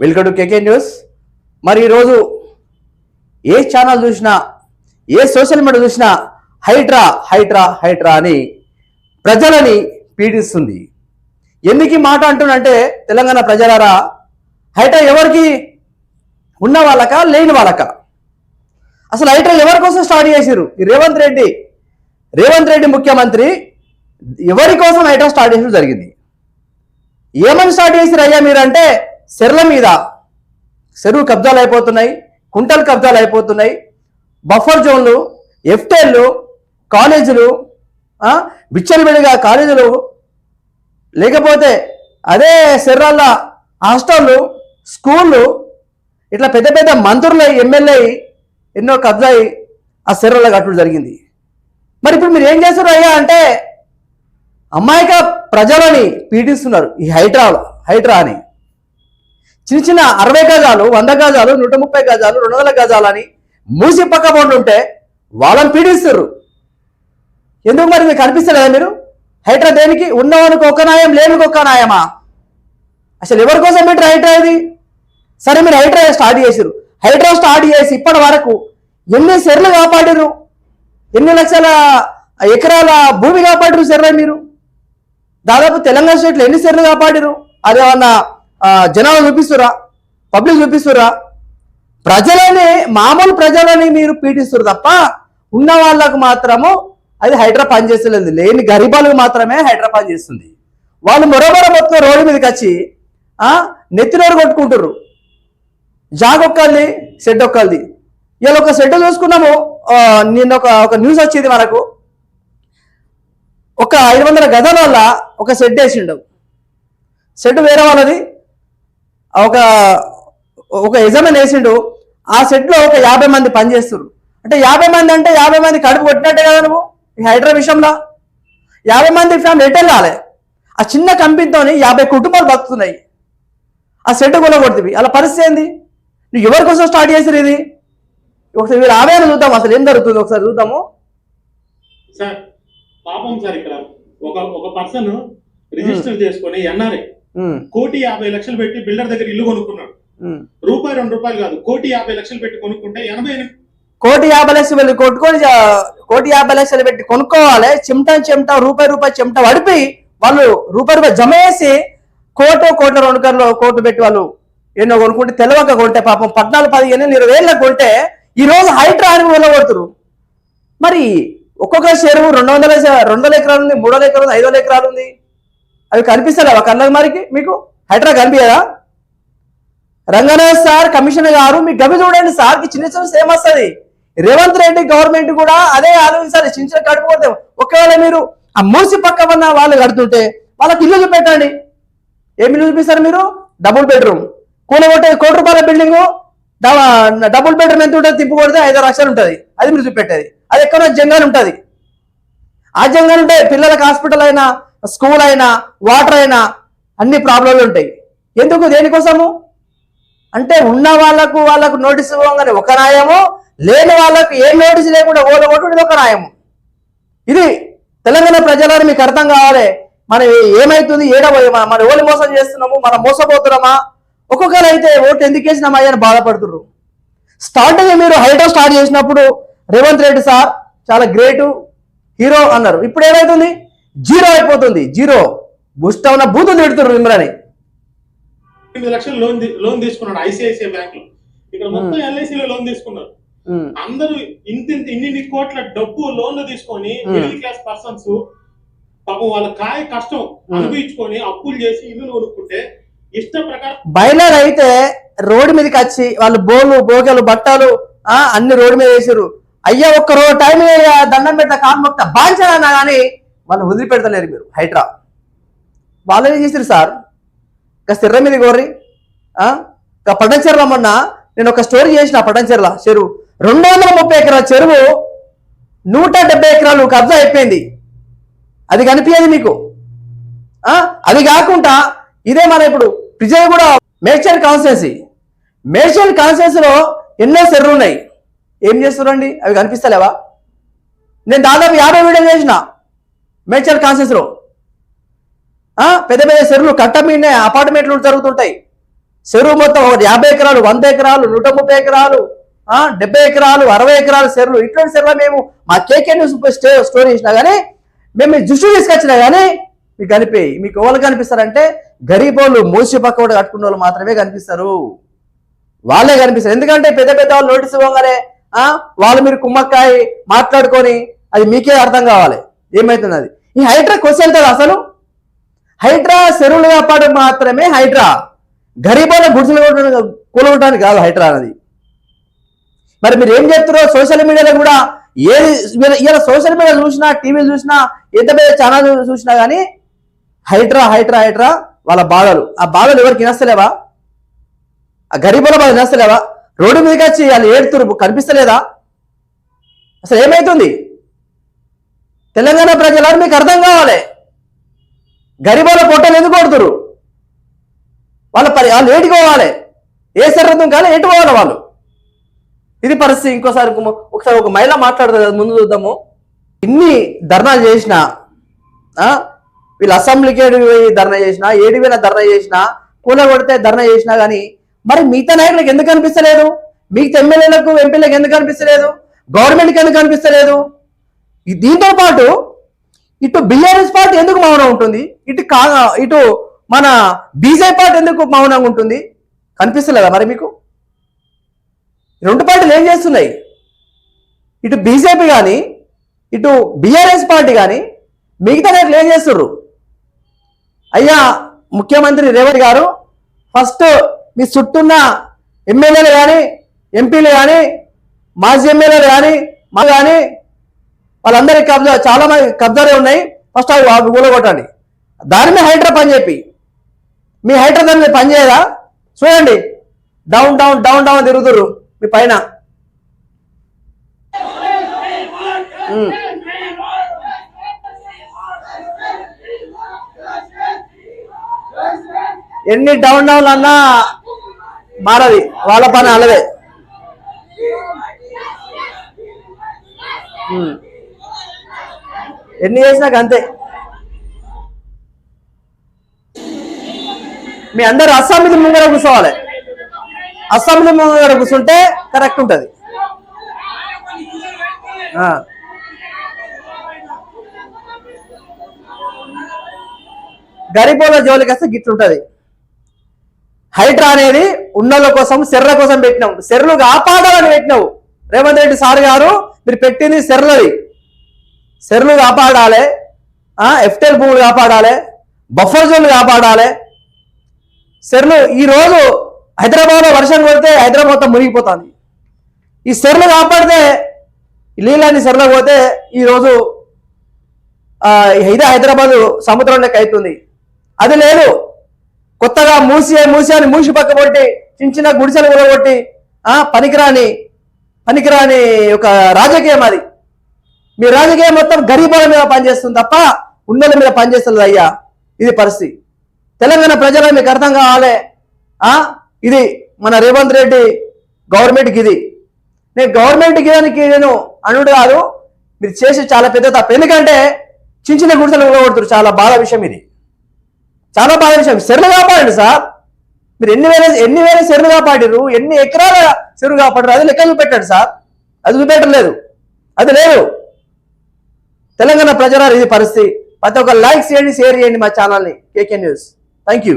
Welcome to KK news. మరి ఈరోజు ఏ channel చూసినా, ఏ సోషల్ మీడియా చూసినా హైడ్రా హైడ్రా హైడ్రా అని ప్రజలని పీడిస్తుంది. ఎందుకు ఈ మాట అంటున్నంటే, తెలంగాణ ప్రజలారా, హైడ్రా ఎవరికి ఉన్న వాళ్ళక లేని వాళ్ళక? అసలు హైడ్రా ఎవరి కోసం స్టార్ట్ చేసిరు? రేవంత్ రెడ్డి ముఖ్యమంత్రి ఎవరి కోసం హైడ్రా స్టార్ట్ చేసిన జరిగింది? ఏమని స్టార్ట్ చేసిరు అయ్యా మీరు అంటే, చెర్ల మీద చెరువు కబ్జాలు అయిపోతున్నాయి, కుంటలు కబ్జాలు అయిపోతున్నాయి, బఫర్ జోన్లు, ఎఫ్టెల్లు, కాలేజీలు, విచ్చలవిడిగా కాలేజీలు, లేకపోతే అదే చెర్రాళ్ళ హాస్టళ్ళు, స్కూళ్ళు, ఇట్లా పెద్ద పెద్ద మంత్రులు ఎమ్మెల్యే ఎన్నో కబ్జాయి ఆ చెర్రలో కట్టడం జరిగింది. మరి ఇప్పుడు మీరు ఏం చేస్తారు అయ్యా అంటే, అమాయక ప్రజలని పీడిస్తున్నారు ఈ హైడ్రా అని. చిన్న చిన్న 60 గజాలు, 100 గజాలు, 130 గజాలు, 200 గజాలు అని మూసి పక్క ఉంటే వాళ్ళని పీడిస్తారు. ఎందుకు మరి మీకు కనిపిస్తలేదా? మీరు హైడ్రా దేనికి? ఉన్నవానికి ఒక న్యాయం, లేనికి ఒక న్యాయమా? అసలు ఎవరి కోసం పెట్టారు హైడ్రా ఇది? సరే, మీరు హైడ్రా స్టార్ట్ చేసారు. హైడ్రా స్టార్ట్ చేసి ఇప్పటి వరకు ఎన్ని చెర్లు కాపాడారు? ఎన్ని లక్షల ఎకరాల భూమి కాపాడారు చెర్ల మీరు? దాదాపు తెలంగాణ స్టేట్లో ఎన్ని చెర్లు కాపాడారు? అదేమన్నా జనాలు చూపిస్తురా? పబ్లిక్ చూపిస్తురా? ప్రజలని, మామూలు ప్రజలని మీరు పీడిస్తారు తప్ప ఉన్న వాళ్ళకు మాత్రము అది హైడ్రా పనిచేస్తలేదు. లేని గరీబాలకు మాత్రమే హైడ్రా పనిచేస్తుంది. వాళ్ళు మొరబొర మొత్తం రోడ్డు మీదకి వచ్చి నెత్తినోరు కొట్టుకుంటారు. జాగొక్కల్ది, షెడ్ ఒక్కల్ది. ఇలా ఒక షెడ్ చూసుకున్నాము. నిన్న ఒక న్యూస్ వచ్చేది మనకు. ఒక 500 గజాల వల్ల ఒక షెడ్ వేసిండు. షెడ్ వేరే వాళ్ళది, ఒక యజమాని వేసిండు. ఆ షెడ్లో ఒక 50 మంది పనిచేస్తారు. అంటే 50 మంది అంటే 50 మంది కడుపు కొట్టినట్టే కదా నువ్వు ఈ హైడ్రా విషయంలో. 50 మంది ఫ్యామిలీ ఎట్లా రాలే? ఆ చిన్న కంపెనీతో 50 కుటుంబాలు బతుకుతున్నాయి. ఆ షెడ్ కొనగొడుతుంది. అలా పరిస్థితి ఏంది? నువ్వు ఎవరి కోసం స్టార్ట్ చేసారు ఇది? ఒకసారి మీరు ఆవేదన చూద్దాం, అసలు ఏం జరుగుతుంది ఒకసారి చూద్దాము. సార్ పాపం సార్, ఇక్కడ ఒక పర్సన్ రిజిస్టర్ చేసుకుని ఎన్ఆర్ఐ 1,50,00,000 పెట్టి బిల్డర్ దగ్గర ఇల్లు కొనుక్కున్నాడు. రూపాయి 2 రూపాయలు కాదు, 1,50,00,000 పెట్టి కొనుక్కుంటే 1,50,00,000 కొట్టుకొని 1,50,00,000 పెట్టి కొనుక్కోవాలి. చెమట రూపాయి చెమట పడిపోయి వాళ్ళు రూపాయి జమ చేసి కోటి 2 కోట్లు పెట్టి వాళ్ళు ఎన్నో కొనుక్కుంటే తెలవక కొంటే పాపం 14-15 20,000 కొంటే ఈ రోజు హైడ్రా అని వెళ్ళగొడుతురు. మరి ఒక్కొక్క చెరువు 200 ఎకరాలు ఉంది, 300 ఎకరాలు ఉంది, 500 ఎకరాలు ఉంది. అవి కనిపిస్తలేవా కళ్ళకి? మరికి మీకు హైడ్రా కనిపించదా? రంగనాథ్ సార్ కమిషనర్ గారు, మీ గవి చూడండి సార్కి చిన్న చిన్న సేమ్ వస్తుంది. రేవంత్ రెడ్డి గవర్నమెంట్ కూడా అదే ఆలోచించాలి. చిన్న చిన్న కట్టుకోతే ఒకవేళ మీరు ఆ మూసి పక్క ఉన్న వాళ్ళు కడుతుంటే వాళ్ళకి ఇల్లు చూపెట్టండి. ఏమి ఇల్లు చూపిస్తారు మీరు? డబుల్ బెడ్రూమ్ కూలగొట్టే 1 కోటి రూపాయల బిల్డింగ్, డబుల్ బెడ్రూమ్ ఎంత ఉంటుంది? తిప్పు కొడితే 5 లక్షలు ఉంటుంది. అది మీరు చూపెట్టేది. అది ఎక్కడో జంగాలు ఉంటుంది. ఆ జంగాలు ఉంటాయి. పిల్లలకు హాస్పిటల్ అయినా, స్కూల్ అయినా, వాటర్ అయినా అన్ని ప్రాబ్లంలు ఉంటాయి. ఎందుకు? దేనికోసము అంటే ఉన్న వాళ్ళకు నోటీస్ ఇవ్వగానే ఒక న్యాయము, లేని వాళ్ళకు ఏం నోటీస్ లేకుండా ఓడగొట్టుడు ఒక న్యాయము. ఇది తెలంగాణ ప్రజలను మీకు అర్థం కావాలి. మనం ఏమైతుంది, మన ఓళ్ళు మోసం చేస్తున్నాము, మనం మోసపోతున్నామా? ఒక్కొక్కరు అయితే ఓటు ఎందుకు వేసినామా అని బాధపడుతున్నారు. స్టార్టింగ్ మీరు హైడ్రా స్టార్ట్ చేసినప్పుడు రేవంత్ రెడ్డి సార్ చాలా గ్రేటు, హీరో అన్నారు. ఇప్పుడు ఏమైతుంది? జీరో అయిపోతుంది. జీరో బుష్ట ఉన్న బూతులు తిడుతున్నారు మిమ్మల్ని. 8 లక్షలు లోన్ తీసుకున్నాడు ఐసిఐసిఐ బ్యాంక్ లో. ఇక్కడ మొత్తం ఎల్ఐసిలో లోన్ తీసుకున్నారు. అందరూ ఇన్ని కోట్ల డబ్బు లోన్లు తీసుకొని మిడిల్ క్లాస్ పర్సన్స్ పాపం వాళ్ళ కష్టం అనుభవించుకొని అప్పులు చేసి ఇల్లు కొనుక్కుంటే ఇష్ట ప్రకారం బయలర్ అయితే రోడ్డు మీదకి వచ్చి వాళ్ళు బోగలు బట్టలు అన్ని రోడ్డు మీద వేసారు. అయ్యా ఒక్క టైం దండం పెట్ట కాలు మొక్క బాంచాలన్నా కానీ వాళ్ళు వదిలిపెడతలేరు. మీరు హైడ్రా వాళ్ళు ఏం చేసారు సార్? ఇంకా సిర్ర మీద గోర్రి పటంచెర్ల మొన్న నేను ఒక స్టోరీ చేసిన. పటంచెర్ల చెరువు 230 ఎకరాల చెరువు 170 ఎకరాలు కబ్జా అయిపోయింది. అది కనిపించేది మీకు? అది కాకుండా ఇదే మన ఇప్పుడు విజయగూడ మేడ్చల్ కాన్స్టిట్యున్సీలో ఎన్నో చెరువులు ఉన్నాయి. ఏం చేస్తున్నారండి? అవి కనిపిస్తలేవా? నేను దాదాపు 50 వీడియోలు చేసిన మేడ్చల్ కాన్స్టిట్యున్సీలో. పెద్ద పెద్ద చెరువులు కట్ట మీదనే అపార్ట్మెంట్లు జరుగుతుంటాయి. చెరువు మొత్తం ఒకటి 50 ఎకరాలు, 100 ఎకరాలు, 130 ఎకరాలు, 70 ఎకరాలు, 60 ఎకరాలు చెరువులు. ఇట్లాంటి చెరువులు మేము మా కేకే న్యూస్ స్టోరీ చేసినా కానీ, మేము మీ దృష్టి తీసుకొచ్చినా కానీ మీకు కనిపోయి, మీకు ఎవరు కనిపిస్తారంటే గరీబోళ్ళు, మోసి పక్క కూడా కట్టుకున్న వాళ్ళు మాత్రమే కనిపిస్తారు. వాళ్ళే కనిపిస్తారు. ఎందుకంటే పెద్ద పెద్ద వాళ్ళు నోటీస్ ఇవ్వగానే వాళ్ళు మీరు కుమ్మక్కాయ మాట్లాడుకొని అది మీకే అర్థం కావాలి ఏమవుతుంది. అది ఈ హైడ్రా క్వశ్చన్ వెళ్తుంది. అసలు హైడ్రా చెరువులు కాపాడు మాత్రమే హైడ్రా, గరీబోళ్ళ గుడిసెలు కూలగొట్టడానికి కాదు హైడ్రా అనేది. మరి మీరు ఏం చెప్తారో సోషల్ మీడియాలో కూడా ఏది ఇలా సోషల్ మీడియా చూసినా, టీవీలు చూసినా, ఎంత పెద్ద ఛానల్ చూసినా కానీ హైడ్రా హైడ్రా హైడ్రా వాళ్ళ బాధలు. ఆ బాధలు ఎవరికి వినస్తలేవా? ఆ గరీబుల బాధ వినస్తలేవా? రోడ్డు మీదకి వచ్చి వాళ్ళు ఏడుతురు కనిపిస్తలేదా? అసలు ఏమైతుంది? తెలంగాణ ప్రజలు మీకు అర్థం కావాలి. గరీబుల పొట్టలు ఎందుకు కొడుతురు? వాళ్ళు ఏడుకోవాలి, ఏ సరిహద్దు కానీ ఎటుకోవాలి వాళ్ళు. ఇది పరిస్థితి. ఒకసారి ఒక మహిళ మాట్లాడుతుంది కదా, ముందు చూద్దాము. ఇన్ని ధర్నాలు చేసినా, వీళ్ళు అసెంబ్లీకి ధర్నా చేసినా, ఏడిపోయిన ధర్నా చేసినా, కూలగొడితే ధర్నా చేసినా కానీ మరి మిగతా నాయకులకు ఎందుకు అనిపిస్తలేదు? మిగతా ఎమ్మెల్యేలకు, ఎంపీలకు ఎందుకు అనిపిస్తలేదు? గవర్నమెంట్కి ఎందుకు అనిపిస్తలేదు? దీంతో పాటు ఇటు బీఆర్ఎస్ పార్టీ ఎందుకు మౌనం ఉంటుంది? ఇటు మన బీజేపీ పార్టీ ఎందుకు మౌనంగా ఉంటుంది? కనిపిస్తలేదా మరి మీకు? రెండు పార్టీలు ఏం చేస్తున్నాయి? ఇటు బీజేపీ కానీ, ఇటు బీఆర్ఎస్ పార్టీ కానీ మిగతా నాయకులు ఏం చేస్తుర్రు? అయ్యా ముఖ్యమంత్రి రేవంత్ గారు, ఫస్ట్ మీ చుట్టూన్న ఎమ్మెల్యేలు కానీ, ఎంపీలు కానీ, మాజీ ఎమ్మెల్యేలు కానీ, వాళ్ళందరికీ చాలా మంది కబ్జాలే ఉన్నాయి. ఫస్ట్ అవి కూలగొట్టండి. దాని మీద హైడ్రా పని చెప్పి, మీ హైడ్రా దాని మీద పని చేయదా? చూడండి, డౌన్ డౌన్ డౌన్ డౌన్ తిరుగుతుర్రు మీ పైన. ఎన్ని డౌన్ డౌన్ అన్నా మారది, వాళ్ళ పని అలాగే. ఎన్ని చేసినాక అంతే. మీ అందరు అసెంబ్లీ ముంగర కూర్చోవాలి. అసెంబ్లీ ముంగర కూర్చుంటే కరెక్ట్ ఉంటుంది. గరీబోళ్ళ జోలికి వస్తే గిట్లుంటది. హైడ్రా అనేది ఉన్నోళ్ళ కోసం, సెర్ల కోసం పెట్టినావు. సెర్లు కాపాడాలని పెట్టినావు రేవంత్ రెడ్డి సార్ గారు. మీరు పెట్టింది సెర్లది. సెర్లు కాపాడాలి, ఎఫ్టెల్ భూములు కాపాడాలి, బఫర్ జోన్లు కాపాడాలి. సెర్లు ఈరోజు హైదరాబాద్లో వర్షం కొడితే హైదరాబాద్ మొత్తం మునిగిపోతుంది. ఈ సెర్లు కాపాడితే, నీళ్ళని సెర్లు పోతే ఈరోజు ఇదే హైదరాబాదు సముద్రంలోకి అవుతుంది. అది లేదు, కొత్తగా మూసి అని మూసి పక్క కొట్టి చిన్న గుడిసెలు కూలగొట్టి పనికిరాని ఒక రాజకీయం అది. మీ రాజకీయం మొత్తం గరీబుల మీద పనిచేస్తుంది తప్ప ఉన్నోళ్ళ మీద పనిచేస్తుంది. అయ్యా ఇది పరిస్థితి. తెలంగాణ ప్రజలు మీకు అర్థం కావాలి. ఇది మన రేవంత్ రెడ్డి గవర్నమెంట్కి ఇది. నేను గవర్నమెంట్కి దానికి నేను అనుడు కాదు, మీరు చేసి చాలా పెద్ద తప్పు. ఎందుకంటే చిన్న గుడిసెలు కూలగొడుతున్నారు. చాలా బాధ విషయం ఇది, చాలా బాధ విషయం. చెరువులు కాపాడండి సార్. మీరు ఎన్ని వేల చెరువులు కాపాడిరు, ఎన్ని ఎకరాల చెరువు కాపాడరు, అది లెక్క చూపెట్టాడు సార్. అది చూపెట్టలేదు, అది లేదు. తెలంగాణ ప్రజల ఇది పరిస్థితి. ప్రతి ఒక్క లైక్ చేయండి, షేర్ చేయండి మా ఛానల్ని కేకే న్యూస్. Thank you.